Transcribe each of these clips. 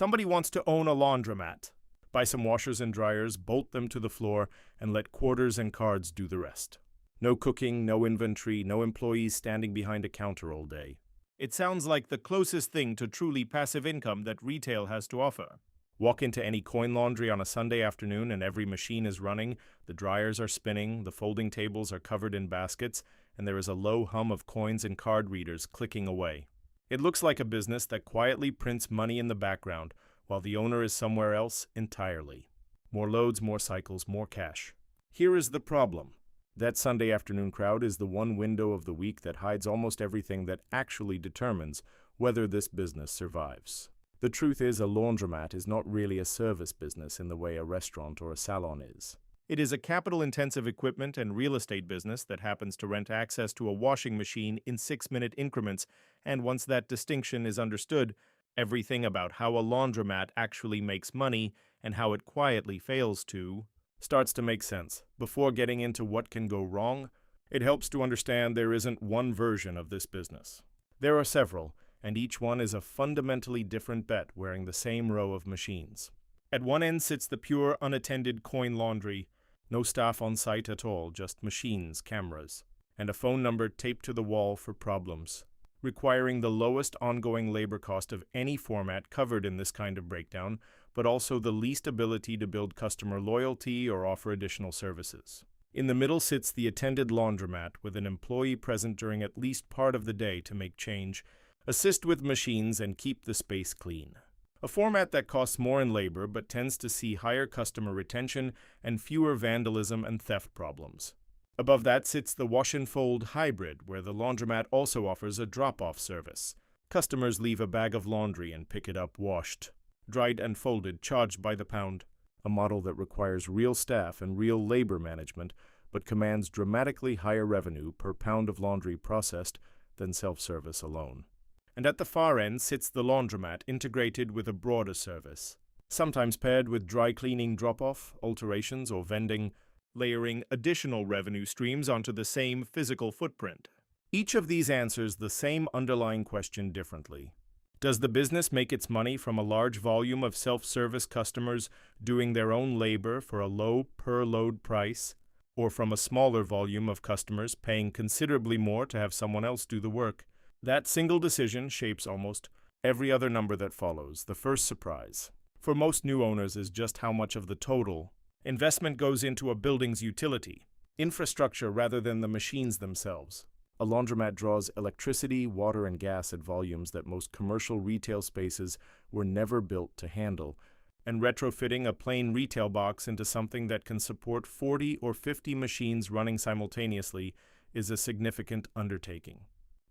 Somebody wants to own a laundromat. Buy some washers and dryers, bolt them to the floor, and let quarters and cards do the rest. No cooking, no inventory, no employees standing behind a counter all day. It sounds like the closest thing to truly passive income that retail has to offer. Walk into any coin laundry on a Sunday afternoon and every machine is running, the dryers are spinning, the folding tables are covered in baskets, and there is a low hum of coins and card readers clicking away. It looks like a business that quietly prints money in the background, while the owner is somewhere else entirely. More loads, more cycles, more cash. Here is the problem. That Sunday afternoon crowd is the one window of the week that hides almost everything that actually determines whether this business survives. The truth is, a laundromat is not really a service business in the way a restaurant or a salon is. It is a capital-intensive equipment and real estate business that happens to rent access to a washing machine in 6-minute increments, and once that distinction is understood, everything about how a laundromat actually makes money and how it quietly fails to starts to make sense. Before getting into what can go wrong, it helps to understand there isn't one version of this business. There are several, and each one is a fundamentally different bet wearing the same row of machines. At one end sits the pure unattended coin laundry, no staff on site at all, just machines, cameras, and a phone number taped to the wall for problems, requiring the lowest ongoing labor cost of any format covered in this kind of breakdown, but also the least ability to build customer loyalty or offer additional services. In the middle sits the attended laundromat with an employee present during at least part of the day to make change, assist with machines, and keep the space clean. A format that costs more in labor but tends to see higher customer retention and fewer vandalism and theft problems. Above that sits the wash and fold hybrid, where the laundromat also offers a drop-off service. Customers leave a bag of laundry and pick it up washed, dried and folded, charged by the pound. A model that requires real staff and real labor management, but commands dramatically higher revenue per pound of laundry processed than self-service alone. And at the far end sits the laundromat integrated with a broader service, sometimes paired with dry cleaning drop-off, alterations, or vending, layering additional revenue streams onto the same physical footprint. Each of these answers the same underlying question differently. Does the business make its money from a large volume of self-service customers doing their own labor for a low per-load price, or from a smaller volume of customers paying considerably more to have someone else do the work? That single decision shapes almost every other number that follows. The first surprise for most new owners is just how much of the total investment goes into a building's utility, infrastructure rather than the machines themselves. A laundromat draws electricity, water, and gas at volumes that most commercial retail spaces were never built to handle, and retrofitting a plain retail box into something that can support 40 or 50 machines running simultaneously is a significant undertaking.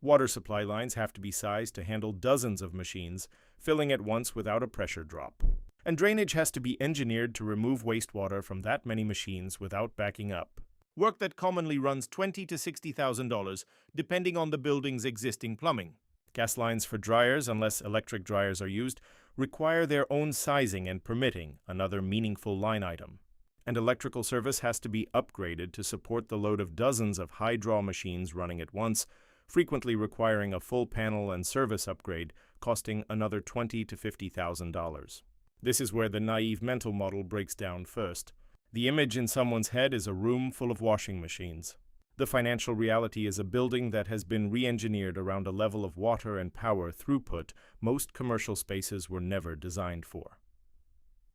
Water supply lines have to be sized to handle dozens of machines, filling at once without a pressure drop. And drainage has to be engineered to remove wastewater from that many machines without backing up. Work that commonly runs $20,000 to $60,000, depending on the building's existing plumbing. Gas lines for dryers, unless electric dryers are used, require their own sizing and permitting, another meaningful line item. And electrical service has to be upgraded to support the load of dozens of high-draw machines running at once, frequently requiring a full panel and service upgrade, costing another $20,000 to $50,000. This is where the naive mental model breaks down first. The image in someone's head is a room full of washing machines. The financial reality is a building that has been re-engineered around a level of water and power throughput most commercial spaces were never designed for.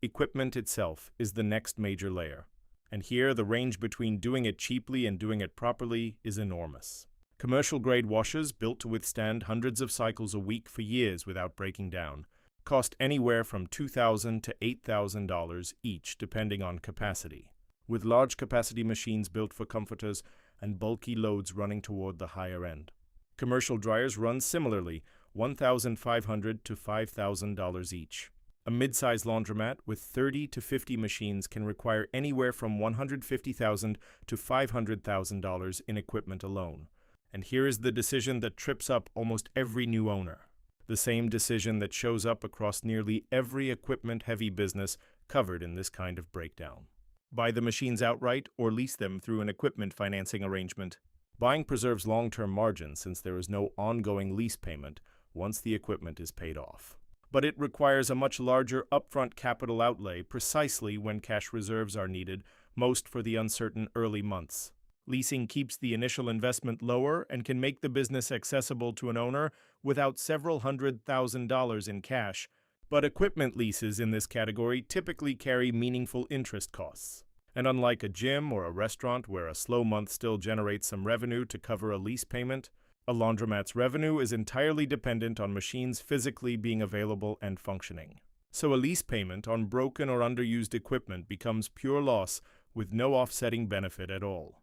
Equipment itself is the next major layer, and here the range between doing it cheaply and doing it properly is enormous. Commercial-grade washers built to withstand hundreds of cycles a week for years without breaking down cost anywhere from $2,000 to $8,000 each, depending on capacity, with large capacity machines built for comforters and bulky loads running toward the higher end. Commercial dryers run similarly, $1,500 to $5,000 each. A mid-size laundromat with 30 to 50 machines can require anywhere from $150,000 to $500,000 in equipment alone. And here is the decision that trips up almost every new owner. The same decision that shows up across nearly every equipment-heavy business covered in this kind of breakdown. Buy the machines outright or lease them through an equipment financing arrangement. Buying preserves long-term margins since there is no ongoing lease payment once the equipment is paid off. but it requires a much larger upfront capital outlay precisely when cash reserves are needed, most for the uncertain early months. Leasing keeps the initial investment lower and can make the business accessible to an owner without several $100,000 in cash, but equipment leases in this category typically carry meaningful interest costs. And unlike a gym or a restaurant where a slow month still generates some revenue to cover a lease payment, a laundromat's revenue is entirely dependent on machines physically being available and functioning. So a lease payment on broken or underused equipment becomes pure loss with no offsetting benefit at all.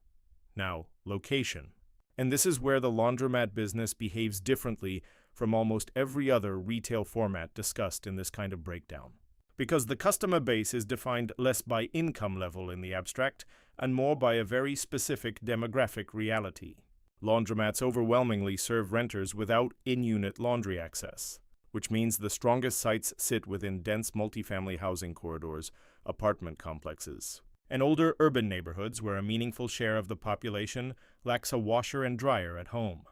Now, location. And this is where the laundromat business behaves differently from almost every other retail format discussed in this kind of breakdown. Because the customer base is defined less by income level in the abstract and more by a very specific demographic reality. Laundromats overwhelmingly serve renters without in-unit laundry access, which means the strongest sites sit within dense multifamily housing corridors, apartment complexes, and older urban neighborhoods where a meaningful share of the population lacks a washer and dryer at home.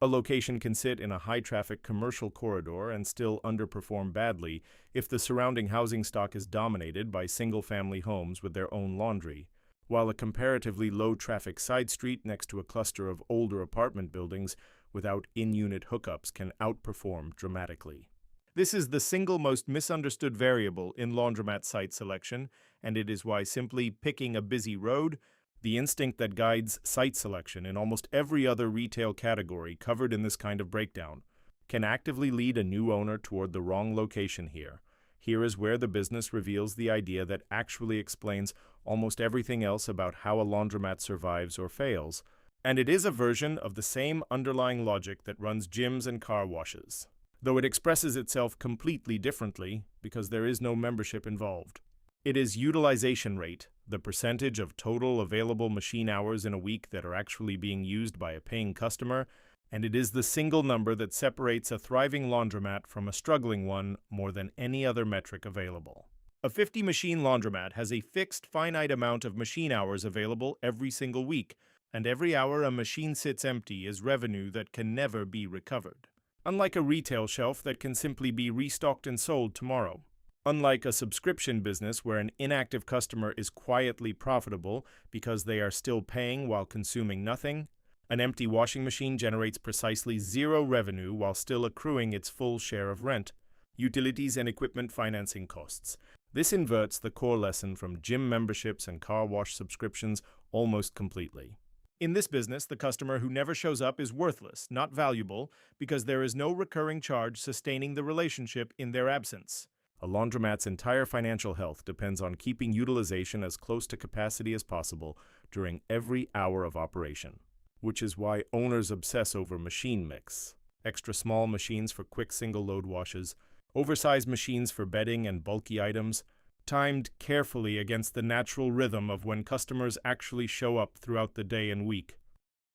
A location can sit in a high-traffic commercial corridor and still underperform badly if the surrounding housing stock is dominated by single-family homes with their own laundry, while a comparatively low-traffic side street next to a cluster of older apartment buildings without in-unit hookups can outperform dramatically. This is the single most misunderstood variable in laundromat site selection, and it is why simply picking a busy road, the instinct that guides site selection in almost every other retail category covered in this kind of breakdown, can actively lead a new owner toward the wrong location here. Here is where the business reveals the idea that actually explains almost everything else about how a laundromat survives or fails, and it is a version of the same underlying logic that runs gyms and car washes, though it expresses itself completely differently because there is no membership involved. It is utilization rate, the percentage of total available machine hours in a week that are actually being used by a paying customer, and it is the single number that separates a thriving laundromat from a struggling one more than any other metric available. A 50-machine laundromat has a fixed finite amount of machine hours available every single week, and every hour a machine sits empty is revenue that can never be recovered. Unlike a retail shelf that can simply be restocked and sold tomorrow. Unlike a subscription business where an inactive customer is quietly profitable because they are still paying while consuming nothing, an empty washing machine generates precisely zero revenue while still accruing its full share of rent, utilities, and equipment financing costs. This inverts the core lesson from gym memberships and car wash subscriptions almost completely. In this business, the customer who never shows up is worthless, not valuable, because there is no recurring charge sustaining the relationship in their absence. A laundromat's entire financial health depends on keeping utilization as close to capacity as possible during every hour of operation, which is why owners obsess over machine mix. Extra small machines for quick single-load washes, oversized machines for bedding and bulky items, timed carefully against the natural rhythm of when customers actually show up throughout the day and week.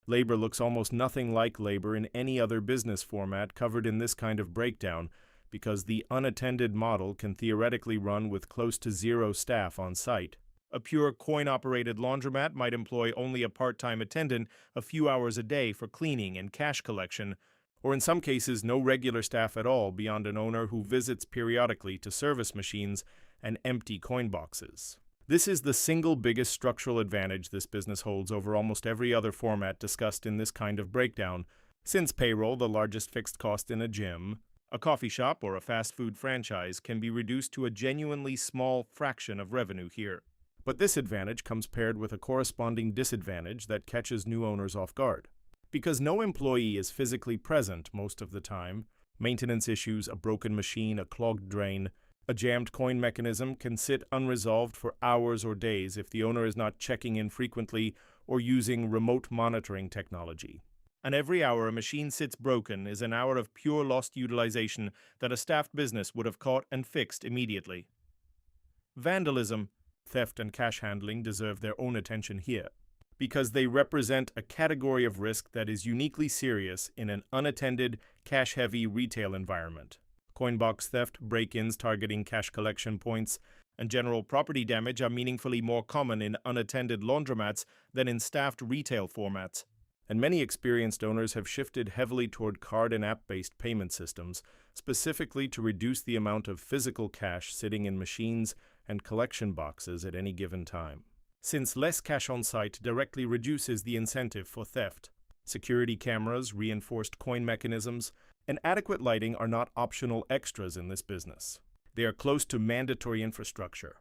Labor looks almost nothing like labor in any other business format covered in this kind of breakdown, because the unattended model can theoretically run with close to zero staff on site. A pure coin-operated laundromat might employ only a part-time attendant a few hours a day for cleaning and cash collection, or in some cases no regular staff at all beyond an owner who visits periodically to service machines and empty coin boxes. This is the single biggest structural advantage this business holds over almost every other format discussed in this kind of breakdown, since payroll, the largest fixed cost in a gym, a coffee shop, or a fast food franchise, can be reduced to a genuinely small fraction of revenue here. But this advantage comes paired with a corresponding disadvantage that catches new owners off guard. Because no employee is physically present most of the time, maintenance issues, a broken machine, a clogged drain, a jammed coin mechanism can sit unresolved for hours or days if the owner is not checking in frequently or using remote monitoring technology. And every hour a machine sits broken is an hour of pure lost utilization that a staffed business would have caught and fixed immediately. Vandalism, theft, and cash handling deserve their own attention here, because they represent a category of risk that is uniquely serious in an unattended, cash-heavy retail environment. Coinbox theft, break-ins targeting cash collection points, and general property damage are meaningfully more common in unattended laundromats than in staffed retail formats. And many experienced owners have shifted heavily toward card and app-based payment systems, specifically to reduce the amount of physical cash sitting in machines and collection boxes at any given time. Since less cash on site directly reduces the incentive for theft, security cameras, reinforced coin mechanisms, and adequate lighting are not optional extras in this business. They are close to mandatory infrastructure.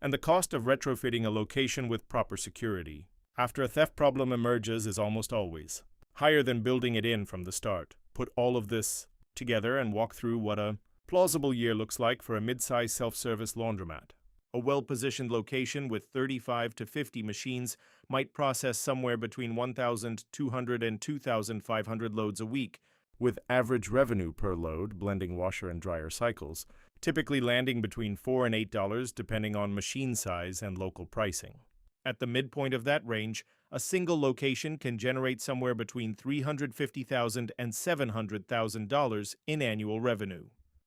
And the cost of retrofitting a location with proper security after a theft problem emerges is almost always higher than building it in from the start. Put all of this together and walk through what a plausible year looks like for a mid-size self-service laundromat. A well-positioned location with 35 to 50 machines might process somewhere between 1,200 and 2,500 loads a week, with average revenue per load, blending washer and dryer cycles, typically landing between $4 and $8 depending on machine size and local pricing. At the midpoint of that range, a single location can generate somewhere between $350,000 and $700,000 in annual revenue.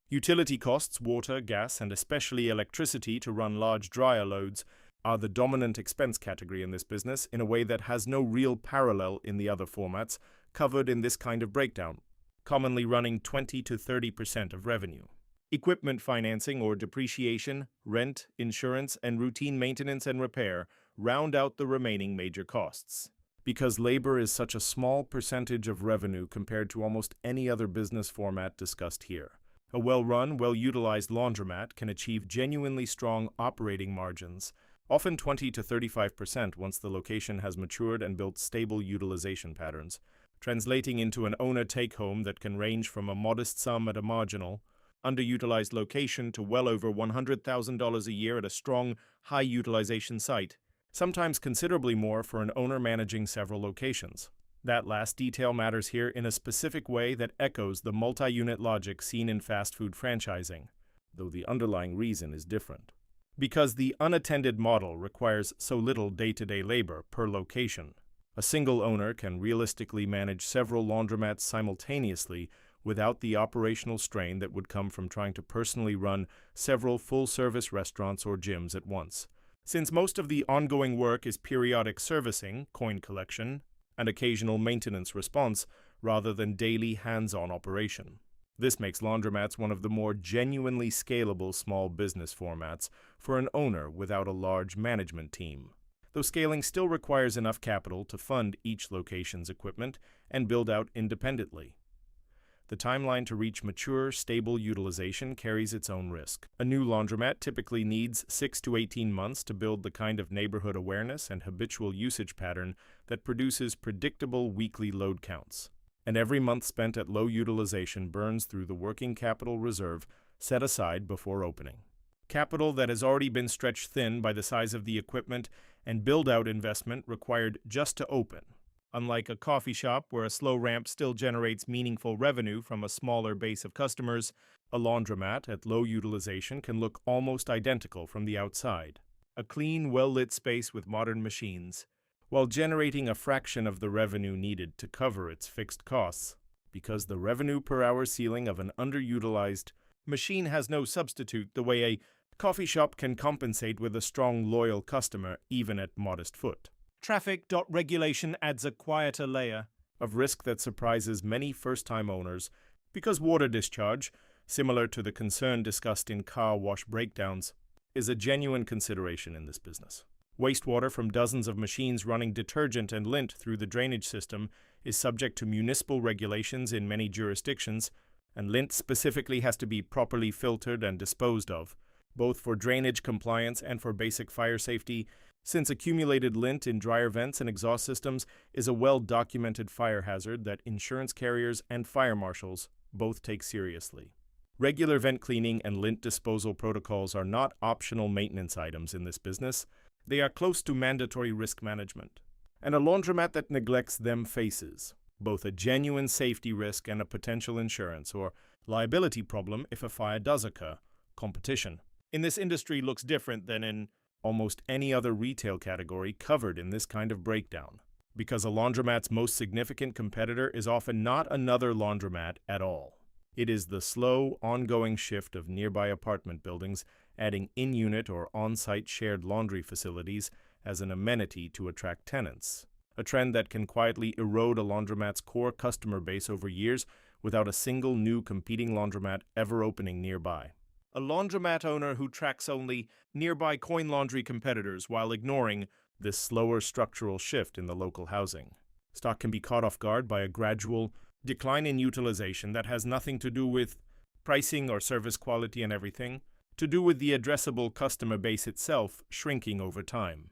Utility costs, water, gas, and especially electricity to run large dryer loads are the dominant expense category in this business in a way that has no real parallel in the other formats covered in this kind of breakdown, commonly running 20 to 30% of revenue. Equipment financing or depreciation, rent, insurance, and routine maintenance and repair round out the remaining major costs. Because labor is such a small percentage of revenue compared to almost any other business format discussed here, a well-run, well-utilized laundromat can achieve genuinely strong operating margins, often 20 to 35% once the location has matured and built stable utilization patterns, translating into an owner take-home that can range from a modest sum at a marginal, underutilized location to well over $100,000 a year at a strong, high-utilization site, sometimes considerably more for an owner managing several locations. That last detail matters here in a specific way that echoes the multi-unit logic seen in fast food franchising, though the underlying reason is different. Because the unattended model requires so little day-to-day labor per location, a single owner can realistically manage several laundromats simultaneously without the operational strain that would come from trying to personally run several full-service restaurants or gyms at once. Since most of the ongoing work is periodic servicing, coin collection, and occasional maintenance response rather than daily hands-on operation. This makes laundromats one of the more genuinely scalable small business formats for an owner without a large management team, though scaling still requires enough capital to fund each location's equipment and build out independently. The timeline to reach mature, stable utilization carries its own risk. A new laundromat typically needs 6 to 18 months to build the kind of neighborhood awareness and habitual usage pattern that produces predictable weekly load counts. And every month spent at low utilization burns through the working capital reserve set aside before opening. Capital that has already been stretched thin by the size of the equipment and build-out investment required just to open. Unlike a coffee shop where a slow ramp still generates meaningful revenue from a smaller base of customers, a laundromat at low utilization can look almost identical from the outside. A clean, well-lit space with modern machines, while generating a fraction of the revenue needed to cover its fixed costs, because the revenue per hour ceiling of an underutilized machine has no substitute the way a coffee shop can compensate with a strong, loyal customer even at modest foot. Traffic.regulation adds a quieter layer of risk that surprises many first-time owners because water discharge, similar to the concern discussed in car wash breakdowns, is a genuine consideration in this business. Wastewater from dozens of machines running detergent and lint through the drainage system is subject to municipal regulations in many jurisdictions, and lint specifically has to be properly filtered and disposed of, both for drainage compliance and for basic fire safety, since accumulated lint in dryer vents and exhaust systems is a well-documented fire hazard that insurance carriers and fire marshals both take seriously. Regular vent cleaning and lint disposal protocols are not optional maintenance items in this business. They are close to mandatory risk management. And a laundromat that neglects them faces both a genuine safety risk and a potential insurance or liability problem if a fire does occur. Competition in this industry looks different than in almost any other retail category covered in this kind of breakdown, because a laundromat's most significant competitor is often not another laundromat at all. It is the slow, ongoing shift of nearby apartment buildings adding in-unit or on-site shared laundry facilities as an amenity to attract tenants. a trend that can quietly erode a laundromat's core customer base over years without a single new competing laundromat ever opening nearby. A laundromat owner who tracks only nearby coin laundry competitors while ignoring this slower structural shift in the local housing. Stock can be caught off guard by a gradual decline in utilization that has nothing to do with pricing or service quality and everything, to do with the addressable customer base itself shrinking over time.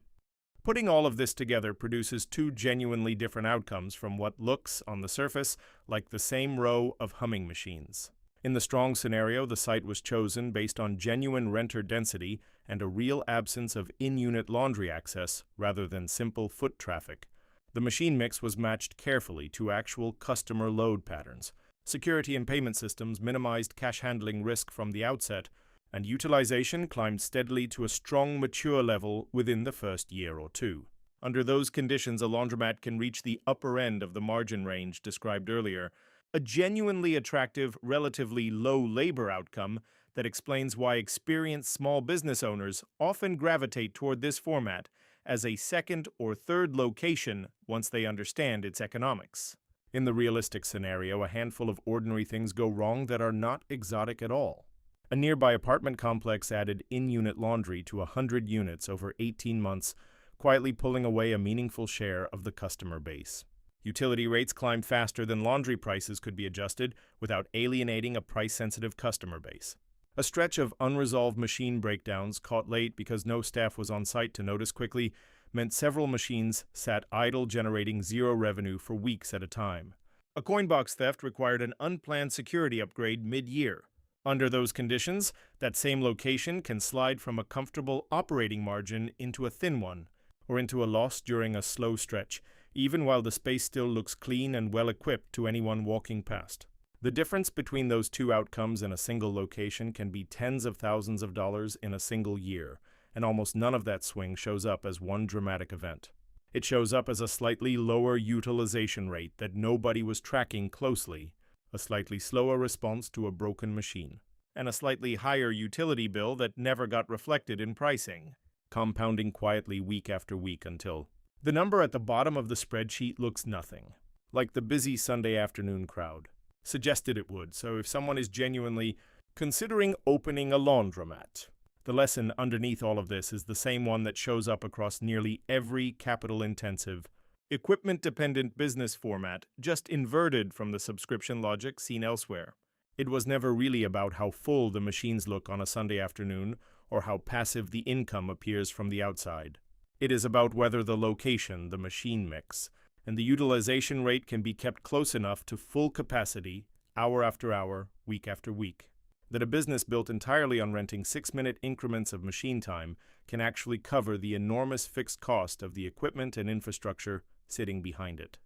Putting all of this together produces two genuinely different outcomes from what looks, on the surface, like the same row of humming machines. In the strong scenario, the site was chosen based on genuine renter density and a real absence of in-unit laundry access rather than simple foot traffic. The machine mix was matched carefully to actual customer load patterns. Security and payment systems minimized cash handling risk from the outset, and utilization climbed steadily to a strong, mature level within the first year or two. Under those conditions, a laundromat can reach the upper end of the margin range described earlier, a genuinely attractive, relatively low labor outcome that explains why experienced small business owners often gravitate toward this format as a second or third location once they understand its economics. In the realistic scenario, a handful of ordinary things go wrong that are not exotic at all. A nearby apartment complex added in-unit laundry to 100 units over 18 months, quietly pulling away a meaningful share of the customer base. Utility rates climbed faster than laundry prices could be adjusted without alienating a price-sensitive customer base. A stretch of unresolved machine breakdowns caught late because no staff was on site to notice quickly meant several machines sat idle, generating zero revenue for weeks at a time. A coin box theft required an unplanned security upgrade mid-year. Under those conditions, that same location can slide from a comfortable operating margin into a thin one, or into a loss during a slow stretch, even while the space still looks clean and well-equipped to anyone walking past. The difference between those two outcomes in a single location can be tens of thousands of dollars in a single year, and almost none of that swing shows up as one dramatic event. It shows up as a slightly lower utilization rate that nobody was tracking closely, a slightly slower response to a broken machine, and a slightly higher utility bill that never got reflected in pricing, compounding quietly week after week until the number at the bottom of the spreadsheet looks nothing like the busy Sunday afternoon crowd suggested it would. So if someone is genuinely considering opening a laundromat, the lesson underneath all of this is the same one that shows up across nearly every capital-intensive, equipment-dependent business format, just inverted from the subscription logic seen elsewhere. It was never really about how full the machines look on a Sunday afternoon or how passive the income appears from the outside. It is about whether the location, the machine mix, and the utilization rate can be kept close enough to full capacity, hour after hour, week after week, that a business built entirely on renting 6-minute increments of machine time can actually cover the enormous fixed cost of the equipment and infrastructure sitting behind it.